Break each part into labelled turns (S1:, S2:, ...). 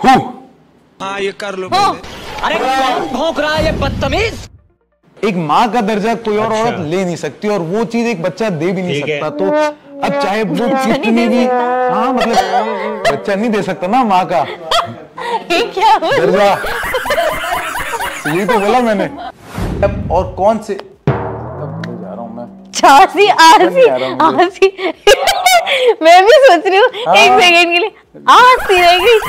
S1: हाँ ये कर लो
S2: अरे कौन भौंक रहा है ये बदतमीज।
S3: एक माँ का दर्जा कोई और औरत ले नहीं सकती और वो चीज एक बच्चा दे भी नहीं सकता। तो अब चाहे वो कितनी भी, हाँ मतलब बच्चा नहीं दे सकता ना माँ का
S4: क्या
S3: दर्जा। ये तो बोला मैंने। और कौन से जा रहा हूँ मैं
S4: झांसी आरसी आरसी मैं भी सोच रही हूँ एक सेकंड के लिए आरसी रह गई।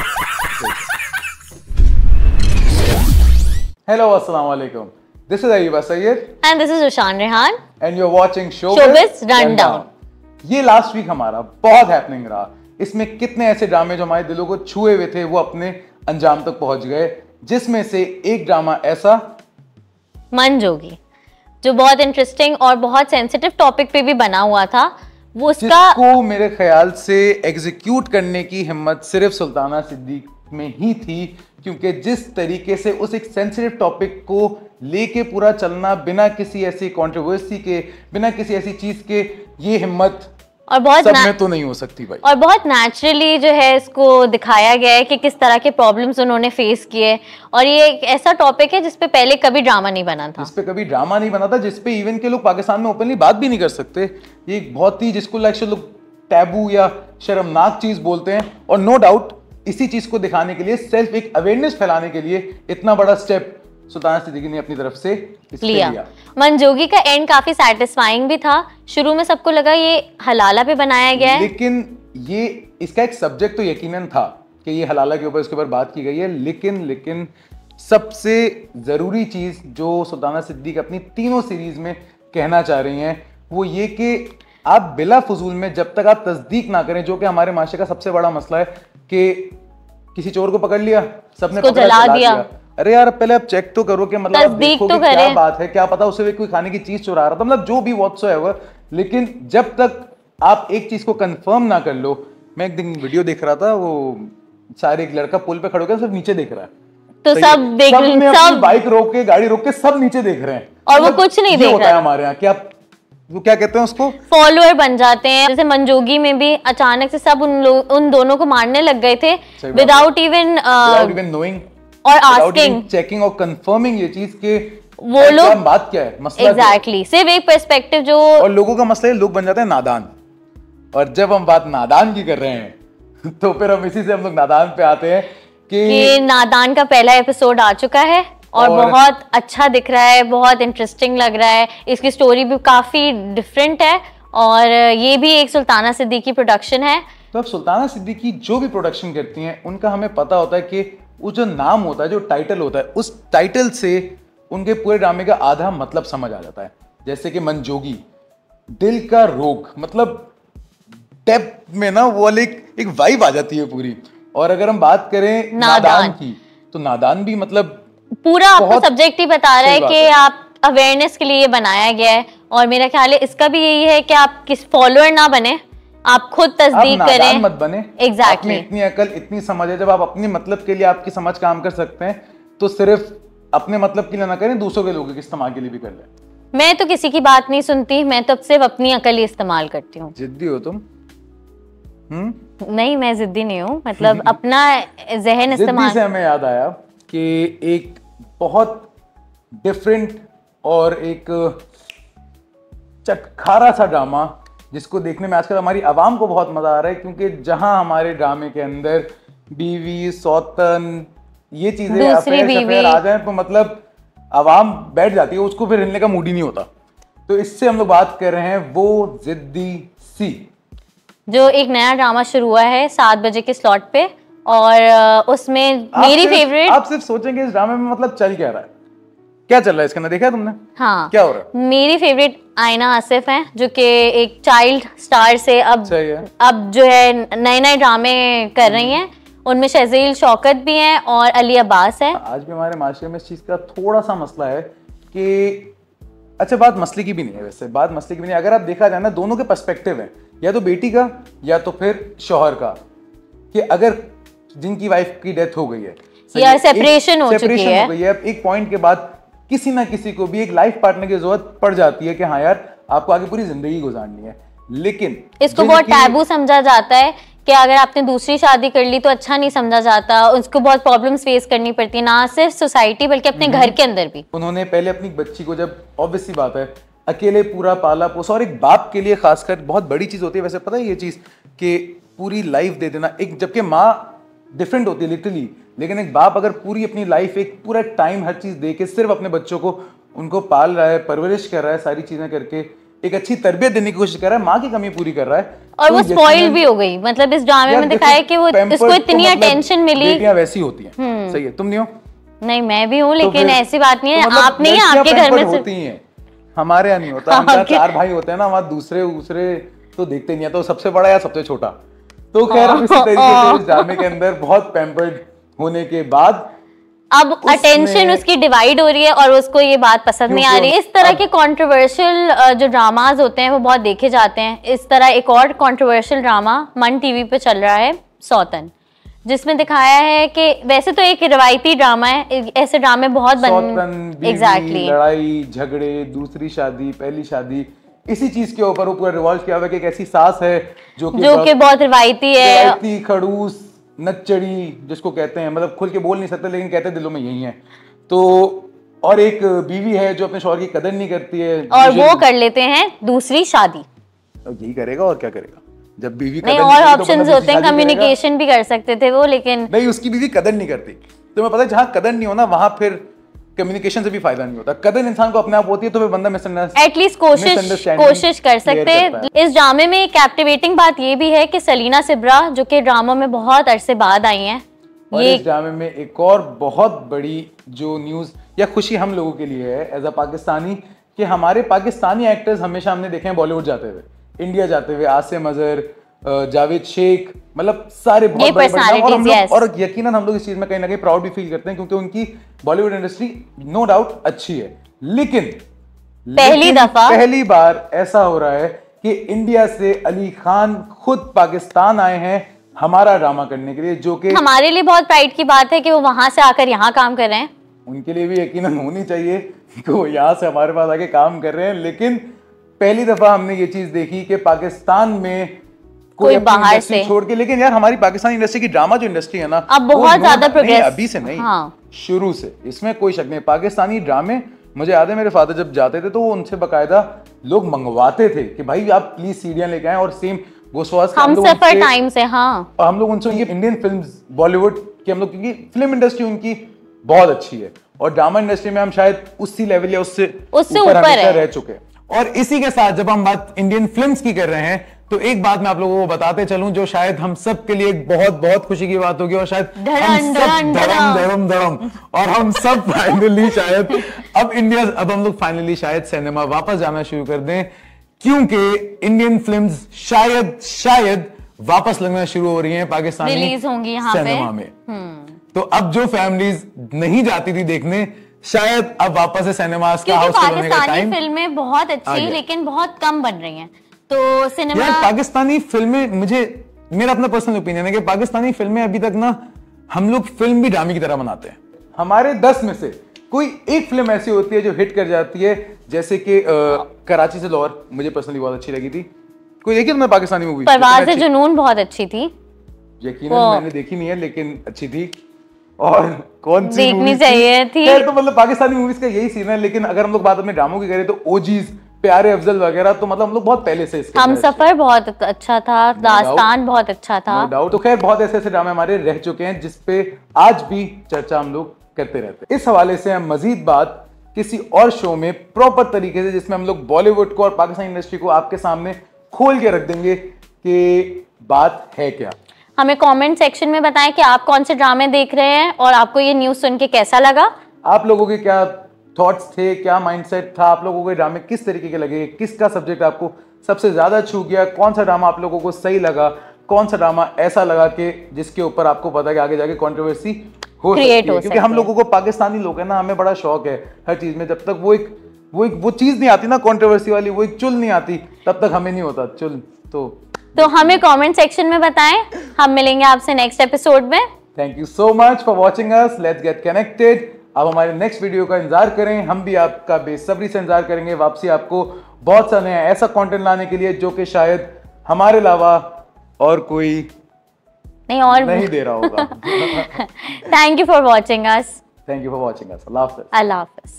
S3: हेलो अस्सलाम वालेकुम, this is Ayub Syed
S4: and this is Ushan Rehan
S3: and you are watching
S4: Showbiz Rundown.
S3: ये लास्ट वीक हमारा बहुत हैपनिंग रहा। इसमें कितने ऐसे ड्रामे जो हमारे दिलों को छुए हुए थे वो अपने अंजाम तक पहुंच गए, जिसमें से एक ड्रामा ऐसा
S4: मन जोगी जो बहुत इंटरेस्टिंग और बहुत सेंसिटिव टॉपिक पे भी बना हुआ था, वो उसका
S3: जिसको मेरे ख्याल से एग्जीक्यूट करने की हिम्मत सिर्फ सुल्ताना सिद्दीक में ही थी, क्योंकि जिस तरीके से उस एक सेंसिटिव टॉपिक को लेके पूरा चलना बिना किसी ऐसी कंट्रोवर्सी के, बिना किसी ऐसी चीज के, ये हिम्मत
S4: और बहुत
S3: सब में तो नहीं हो सकती भाई।
S4: और बहुत नेचुरली जो है इसको दिखाया गया है कि किस तरह के प्रॉब्लम्स उन्होंने फेस किए। और ये एक ऐसा टॉपिक है जिसपे पहले कभी ड्रामा नहीं बना था,
S3: जिसपे कभी ड्रामा नहीं बना था, जिसपे इवन के लोग पाकिस्तान में ओपनली बात भी नहीं कर सकते। ये एक बहुत ही जिसको लोग टैबू या शर्मनाक चीज बोलते हैं। और नो डाउट इसी चीज को दिखाने के लिए, सेल्फ एक अवेयरनेस फैलाने के लिए इतना बड़ा स्टेप सुल्ताना सिद्दीकी ने अपनी तरफ से लिया।
S4: मन जोगी का एंड काफी सैटिस्फाइंग भी था। शुरू में सबको लगा ये हलाला पे बनाया गया है,
S3: लेकिन ये इसका एक सब्जेक्ट तो यकीनन था कि ये हलाला के ऊपर, इसके ऊपर बात की गई है। लेकिन सबसे जरूरी चीज जो सुल्ताना सिद्दीकी अपनी तीनों सीरीज में कहना चाह रही हैं वो ये कि आप बिला फजूल में जब तक आप तस्दीक ना करें, जो कि हमारे माशरे का सबसे बड़ा मसला है कि किसी चोर को पकड़ लिया, सबने पकड़ा, जला दिया। अरे यार पहले आप चेक तो करो कि मतलब आप देखो कि क्या बात है, क्या पता उसे कोई खाने की चीज चुरा रहा था, मतलब जो भी व्हाट्सोएवर। लेकिन जब तक आप एक चीज को कंफर्म ना कर लो। मैं एक दिन वीडियो देख रहा था, वो सारे एक लड़का पुल पे खड़े होकर सिर्फ नीचे देख रहा है,
S4: तो सब देख रहे हैं, सब
S3: बाइक रोक के, गाड़ी रोक के सब नीचे देख रहे हैं
S4: और वो कुछ नहीं देख रहा है।
S3: हमारे यहाँ क्या वो क्या कहते हैं उसको,
S4: फॉलोअर बन जाते हैं। जैसे मंजोगी में भी अचानक से सब उन दोनों को मारने लग गए थे विदाउट इवन
S3: नोइंग
S4: और आस्किंग,
S3: चेकिंग और कंफर्मिंग ये चीज के
S4: वो लोग
S3: बात क्या है, मसला
S4: एग्जैक्टली सिर्फ एक पर्सपेक्टिव जो,
S3: और लोगों का मसला है लोग बन जाते हैं नादान। और जब हम बात नादान की कर रहे हैं तो फिर हम इसी से हम लोग नादान पे आते हैं कि
S4: नादान का पहला एपिसोड आ चुका है और बहुत अच्छा दिख रहा है, बहुत इंटरेस्टिंग लग रहा है। इसकी स्टोरी भी काफी डिफरेंट है और ये भी एक सुल्ताना सिद्दीकी प्रोडक्शन है।
S3: तो अब सुल्ताना सिद्दीकी जो भी प्रोडक्शन करती हैं उनका हमें पता होता है कि वो जो नाम होता है, जो टाइटल होता है, उस टाइटल से उनके पूरे ड्रामे का आधा मतलब समझ आ जाता है। जैसे कि मन जोगी, दिल का रोग, मतलब डेप्थ में ना वो एक वाइब आ जाती है पूरी। और अगर हम बात करें नादान की, तो नादान भी मतलब
S4: पूरा आपको सब्जेक्ट ही बता रहा है कि आप अवेयरनेस के लिए बनाया गया है। और मेरा ख्याल है इसका भी यही है कि आप किस फॉलोअर ना बने, आप खुद तस्दीक करें,
S3: मत बने।
S4: एग्जैक्टली
S3: इतनी अकल, इतनी समझ है, जब आप अपने मतलब के लिए आपकी समझ काम कर सकते हैं तो सिर्फ अपने मतलब के लिए ना करें, दूसरों के लोगों के इस्तेमाल के लिए भी कर लें।
S4: मैं तो किसी की बात नहीं सुनती, मैं तो सिर्फ अपनी अकल ही इस्तेमाल करती हूँ।
S3: जिद्दी हो तुम?
S4: नहीं, मैं जिद्दी नहीं हूँ, मतलब अपना जहन इस्तेमाल।
S3: से हमें याद आया कि एक बहुत डिफरेंट और एक चटखारा सा ड्रामा जिसको देखने में आजकल हमारी आवाम को बहुत मजा आ रहा है, क्योंकि जहां हमारे ड्रामे के अंदर बीवी, सौतन, ये चीजें अफेयर आ जाए तो मतलब आवाम बैठ जाती है, उसको फिर हिलने का मूड ही नहीं होता। तो इससे हम लोग बात कर रहे हैं वो जिद्दी सी, जो
S4: एक नया ड्रामा शुरू हुआ है 7 बजे के स्लॉट पे। और उसमें मेरी फेवरेट,
S3: आप सिर्फ सोचेंगे इस ड्रामे में मतलब चल क्या रहा है, क्या चल रहा है इसके अंदर, देखा है तुमने?
S4: हाँ,
S3: क्या हो रहा है?
S4: मेरी फेवरेट आयना आसिफ है, जो कि एक चाइल्ड स्टार से अब जो है नए नए ड्रामे कर रही हैं। उनमें शहज़ील शौकत भी हैं और अली अब्बास है।
S3: आज भी हमारे माशरे में इस चीज का थोड़ा सा मसला है कि अच्छा, बात मसले की भी नहीं है, वैसे बात मसले की भी नहीं। अगर आप देखा जाए ना, दोनों के पर्सपेक्टिव है, या तो बेटी का या तो फिर शौहर का, कि अगर जिनकी वाइफ की डेथ हो गई है
S4: या सेपरेशन हो चुकी है,
S3: एक पॉइंट के बाद किसी ना किसी को भी एक लाइफ पार्टनर की जरूरत पड़ जाती है कि हाँ यार आपको आगे पूरी जिंदगी गुजारनी है। लेकिन
S4: इसको बहुत टैबू समझा जाता है कि अगर आपने दूसरी शादी कर ली तो अच्छा नहीं समझा जाता, उसको बहुत प्रॉब्लम्स फेस करनी पड़ती है, ना सिर्फ सोसाइटी बल्कि अपने घर के अंदर भी।
S3: उन्होंने पहले अपनी बच्ची को, जब ऑब्वियस सी बात है, अकेले पूरा पाला पोसा, और एक बाप के लिए खासकर बहुत बड़ी चीज होती है, वैसे पता है ये चीज कि पूरी लाइफ दे देना, एक जबकि माँ डिफरेंट होती है लिटरली, लेकिन एक बाप अगर पूरी अपनी लाइफ, एक पूरा टाइम, हर चीज दे के सिर्फ अपने बच्चों को उनको पाल रहा है, परवरिश कर रहा है, सारी चीजें करके एक अच्छी तरबियत देने की कोशिश कर रहा है, माँ की कमी पूरी कर रहा है,
S4: और वो स्पॉइल भी हो गई। मतलब इस ड्रामे में दिखाया कि वो इसको इतनी अटेंशन मिली।
S3: बेटियां वैसी होती हैं, सही है, तुम नहीं हो?
S4: नहीं, मैं भी हूँ, लेकिन ऐसी बात नहीं है।
S3: मतलब
S4: आप नहीं, आपके घर में
S3: होती हैं, हमारे यहाँ नहीं होता। हमारे 4 भाई होते हैं ना, वहाँ दूसरे तो देखते नहीं है, तो सबसे बड़ा या सबसे छोटा। तो खैर हम इसी तरीके से इस ड्रामे के अंदर बहुत पैम्पर्ड होने के बाद
S4: अब अटेंशन उसकी डिवाइड हो रही है और उसको ये बात पसंद नहीं आ रही। इस तरह के कंट्रोवर्शियल जो ड्रामाज होते हैं वो बहुत देखे जाते हैं। इस तरह एक और कंट्रोवर्शियल ड्रामा मन टीवी पे चल रहा है, सौतन, जिसमें दिखाया है कि वैसे तो एक रिवायती ड्रामा है, ऐसे ड्रामे बहुत
S3: एग्जैक्टली लड़ाई झगड़े, दूसरी शादी, पहली शादी, इसी चीज के ऊपर वो पूरा रिवॉल्व किया हुआ है कि एक ऐसी सास है जो कि बहुत
S4: रिवायती है,
S3: रिवायती, खड़ूस, नच्चड़ी जिसको कहते हैं, मतलब खुल के बोल नहीं सकते लेकिन कहते दिलों में यही है। तो और एक बीवी है जो अपने शौहर की कदर नहीं करती है, और वो
S4: कर लेते हैं दूसरी शादी।
S3: यही करेगा और क्या करेगा जब बीवी
S4: नहीं, और ऑप्शंस होते हैं, कम्युनिकेशन भी कर सकते थे वो, लेकिन
S3: नहीं, उसकी बीवी कदर नहीं करती। तो मैं पता है जहाँ कदर नहीं हो ना वहां फिर कम्युनिकेशन से भी फायदा नहीं होता। कदर इंसान को अपने आप होती है तो फिर बंदा
S4: एटलीस्ट कोशिश कर सकते हैं। इस ड्रामे में कैप्टिवेटिंग बात ये भी है कि सलीना सिब्रा जो कि ड्रामा में बहुत अरसे बाद आई हैं,
S3: ये इस ड्रामे में एक और बहुत बड़ी जो न्यूज या खुशी हम लोगों के लिए है एज अ पाकिस्तानी, कि हमारे पाकिस्तानी एक्टर्स हमेशा हमने देखे हैं बॉलीवुड जाते हुए, इंडिया जाते हुए, आसिम अजहर, जावेद शेख, मतलब सारे बहुत बड़े, और यकीनन हम लोग इस चीज में कहीं ना कहीं प्राउड भी फील करते हैं क्योंकि उनकी बॉलीवुड इंडस्ट्री नो डाउट अच्छी है। लेकिन पहली बार ऐसा हो रहा है कि इंडिया से अली खान खुद पाकिस्तान आए हैं हमारा ड्रामा करने के लिए, जो कि
S4: हमारे लिए बहुत प्राइड की बात है कि वो वहां से आकर यहाँ काम कर रहे हैं।
S3: उनके लिए भी यकीनन होनी चाहिए कि वो यहाँ से हमारे पास आके काम कर रहे हैं। लेकिन पहली दफा हमने ये चीज देखी कि पाकिस्तान में कोई बाहर से छोड़ के, लेकिन यार हमारी पाकिस्तानी इंडस्ट्री की ड्रामा जो इंडस्ट्री है ना,
S4: अब बहुत ज्यादा प्रोग्रेस,
S3: अभी से नहीं, शुरू से, इसमें कोई शक नहीं। पाकिस्तानी ड्रामे, मुझे याद है मेरे फादर जब जाते थे तो वो उनसे बकायदा लोग मंगवाते थे कि भाई आप प्लीज सीडियां लेके आए, और सेम गोस्वास
S4: हमसफर टाइम से, हाँ,
S3: और हम लोग उनसे उनकी इंडियन फिल्म्स, बॉलीवुड की हम लोग, क्योंकि फिल्म इंडस्ट्री उनकी बहुत अच्छी है और ड्रामा इंडस्ट्री में हम शायद उसी लेवल या उससे ऊपर रह चुके हैं। और इसी के साथ जब हम बात इंडियन फिल्म्स की कर रहे हैं तो एक बात मैं आप लोगों को बताते चलूं जो शायद हम सब के लिए एक बहुत बहुत खुशी की बात होगी, और शायद धड़म और हम सब फाइनली शायद अब हम लोग फाइनली शायद सिनेमा वापस जाना शुरू कर दें, क्योंकि इंडियन फिल्म्स शायद वापस लगना शुरू हो रही हैं पाकिस्तानी
S4: रिलीज होंगी यहाँ
S3: सिनेमा में। तो अब जो फैमिलीज नहीं जाती थी देखने, शायद अब वापस से सिनेमास का हाउस होने का टाइम।
S4: फिल्में बहुत अच्छी लेकिन बहुत कम बन रही हैं, तो सिनेमा
S3: यार पाकिस्तानी फिल्में, मेरा अपना पर्सनल ओपिनियन है कि पाकिस्तानी फिल्में अभी तक ना, हम लोग फिल्म भी ड्रामे की तरह बनाते हैं। हमारे 10 में से कोई एक फिल्म ऐसी होती है जो हिट कर जाती है, जैसे कि कराची से लाहौर मुझे पर्सनली बहुत अच्छी लगी थी। कोई देखी तुमने पाकिस्तानी मूवी?
S4: परवाज़ जुनून बहुत अच्छी थी,
S3: यकीनन मैंने देखी नहीं है लेकिन अच्छी थी। और कौन सी
S4: देखनी चाहिए थी?
S3: तो मतलब पाकिस्तानी मूवीज का यही सीन है। लेकिन अगर हम लोग बात अपने ड्रामों की करें तो ओजीज, प्यारे अफजल वगैरह, तो मतलब हम लोग बहुत पहले से इसके
S4: हमसफर बहुत अच्छा था, दास्तान बहुत अच्छा था,
S3: तो खैर बहुत ऐसे ड्रामे हमारे रह चुके हैं जिसपे आज भी चर्चा हम लोग करते रहते हैं। इस हवाले से हम मजीद बात किसी और शो में प्रॉपर तरीके से, जिसमें हम लोग बॉलीवुड को और पाकिस्तानी इंडस्ट्री को आपके सामने खोल के रख देंगे कि बात है क्या।
S4: हमें कमेंट सेक्शन में बताएं कि आप कौन से ड्रामे देख रहे हैं और आपको ये न्यूज़ सुन के कैसा लगा।
S3: आप लोगों के क्या थॉट्स थे, क्या माइंडसेट था, आप लोगों के ड्रामे किस तरीके के लगे, किसका सब्जेक्ट आपको सबसे ज्यादा छू गया, कौन सा ड्रामा आप लोगों को सही लगा, कौन सा ड्रामा ऐसा लगा कि जिसके ऊपर आपको पता है कि आगे जाके कंट्रोवर्सी हो सकती है। क्योंकि हम लोगों को, पाकिस्तानी लोग हैं ना, हमें बड़ा शौक है हर चीज में, जब तक वो चीज नहीं आती ना कंट्रोवर्सी वाली, वो एक चुल नहीं आती, तब तक हमें नहीं होता चुल। तो
S4: हमें कमेंट सेक्शन में बताएं। हम मिलेंगे आपसे नेक्स्ट एपिसोड में।
S3: Thank you so much for watching us. Let's get connected. अब हमारे नेक्स्ट वीडियो का इंतजार करें, हम भी आपका बेसब्री से इंतजार करेंगे वापसी आपको बहुत सा नया ऐसा कंटेंट लाने के लिए जो कि शायद हमारे अलावा और कोई
S4: नहीं और
S3: नहीं दे रहा होगा।
S4: Thank you for watching us.
S3: Thank you for watching us. Allah Hafiz.
S4: Allah Hafiz.